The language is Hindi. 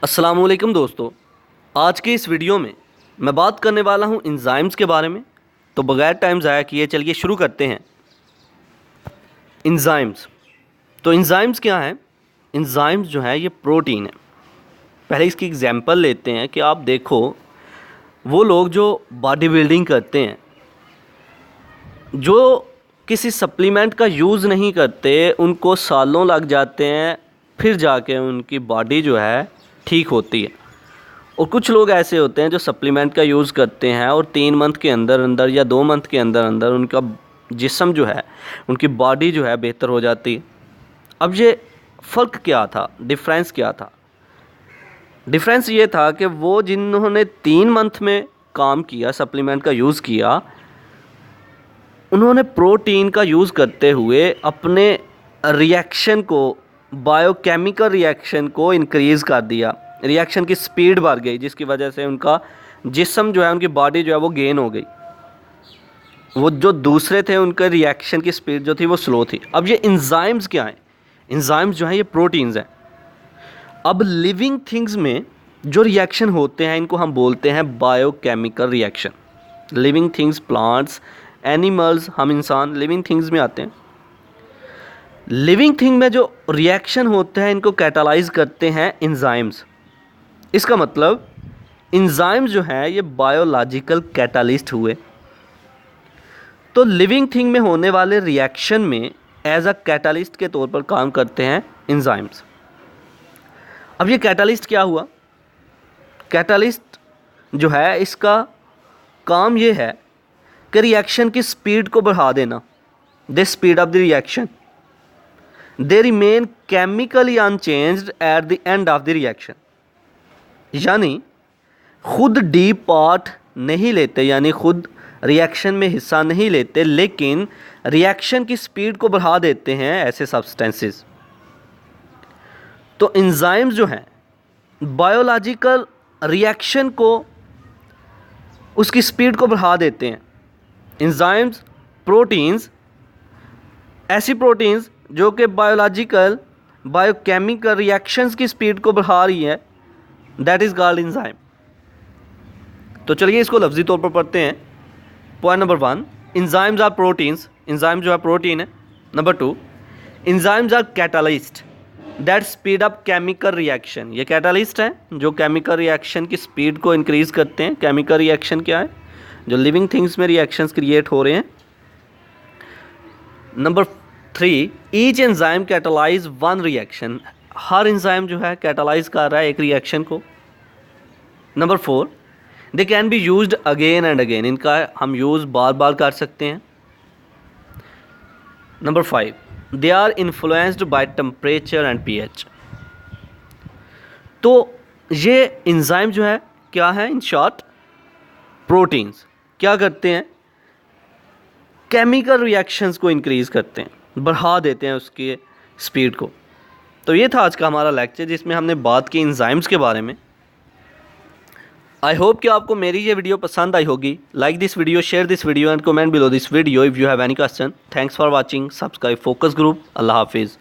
अस्सलामुअलैकुम दोस्तों, आज के इस वीडियो में मैं बात करने वाला हूं एंजाइम्स के बारे में। तो बगैर टाइम ज़ाया किए चलिए शुरू करते हैं। एंजाइम्स, तो एंजाइम्स क्या हैं? एंजाइम्स जो है ये प्रोटीन है। पहले इसकी एग्जांपल लेते हैं कि आप देखो, वो लोग जो बॉडी बिल्डिंग करते हैं, जो किसी सप्लीमेंट का यूज़ नहीं करते, उनको सालों लग जाते हैं फिर जाके उनकी बॉडी जो है ठीक होती है। और कुछ लोग ऐसे होते हैं जो सप्लीमेंट का यूज़ करते हैं और 3 मंथ के अंदर अंदर या 2 मंथ के अंदर अंदर उनका जिस्म जो है, उनकी बॉडी जो है बेहतर हो जाती है। अब ये फ़र्क क्या था, डिफरेंस क्या था? डिफरेंस ये था कि वो जिन्होंने 3 मंथ में काम किया, सप्लीमेंट का यूज़ किया, उन्होंने प्रोटीन का यूज़ करते हुए अपने रिएक्शन को, बायोकेमिकल रिएक्शन को इंक्रीज़ कर दिया। रिएक्शन की स्पीड बढ़ गई, जिसकी वजह से उनका जिस्म जो है, उनकी बॉडी जो है वो गेन हो गई। वो जो दूसरे थे उनका रिएक्शन की स्पीड जो थी वो स्लो थी। अब ये एंजाइम्स क्या हैं? एंजाइम्स जो हैं ये प्रोटीन्स हैं। अब लिविंग थिंग्स में जो रिएक्शन होते हैं इनको हम बोलते हैं biochemical reaction. Living things, plants, animals, हम इंसान लिविंग थिंग्स में आते हैं। लिविंग थिंग में जो रिएक्शन होते हैं इनको कैटालाइज करते हैं एंजाइम्स। इसका मतलब एंजाइम्स जो है ये बायोलॉजिकल कैटालिस्ट हुए। तो लिविंग थिंग में होने वाले रिएक्शन में एज अ कैटालिस्ट के तौर पर काम करते हैं एंजाइम्स। अब ये कैटालिस्ट क्या हुआ? कैटालिस्ट जो है इसका काम ये है कि रिएक्शन की स्पीड को बढ़ा देना। The speed of the reaction, they remain chemically unchanged at the end of the reaction. यानी खुद डीप पार्ट नहीं लेते, यानी खुद रिएक्शन में हिस्सा नहीं लेते, लेकिन रिएक्शन की स्पीड को बढ़ा देते हैं ऐसे सब्सटेंसेस। तो एंजाइम्स जो हैं बायोलॉजिकल रिएक्शन को, उसकी स्पीड को बढ़ा देते हैं। एंजाइम्स प्रोटीन्स, ऐसी प्रोटीन्स जो कि बायोलॉजिकल, बायोकेमिकल रिएक्शंस की स्पीड को बढ़ा रही है, दैट इज़ कॉल्ड एंजाइम। तो चलिए इसको लफ्ज़ी तौर पर पढ़ते हैं। Point number 1, enzymes are proteins. Enzyme जो है प्रोटीन है। Number 2, enzymes are catalyst that speed up chemical reaction. ये कैटालिस्ट हैं जो केमिकल रिएक्शन की स्पीड को इंक्रीज़ करते हैं। केमिकल रिएक्शन क्या है? जो लिविंग थिंग्स में रिएक्शंस क्रिएट हो रहे हैं। Number 3, each enzyme catalyse one reaction. हर एंजाइम जो है कैटालाइज कर रहा है एक रिएक्शन को। Number 4, they can be used again and again. इनका हम यूज़ बार बार कर सकते हैं। Number 5, they are influenced by temperature and pH. तो ये एंजाइम जो है क्या है? इन शॉर्ट प्रोटीन्स क्या करते हैं? केमिकल रिएक्शंस को इंक्रीज़ करते हैं, बढ़ा देते हैं उसकी स्पीड को। तो ये था आज का हमारा लेक्चर जिसमें हमने बात की एंजाइम्स के बारे में। आई होप कि आपको मेरी ये वीडियो पसंद आई होगी। Like this video, share this video and comment below this video if you have any question. Thanks for watching. Subscribe focus group. अल्लाह हाफिज़।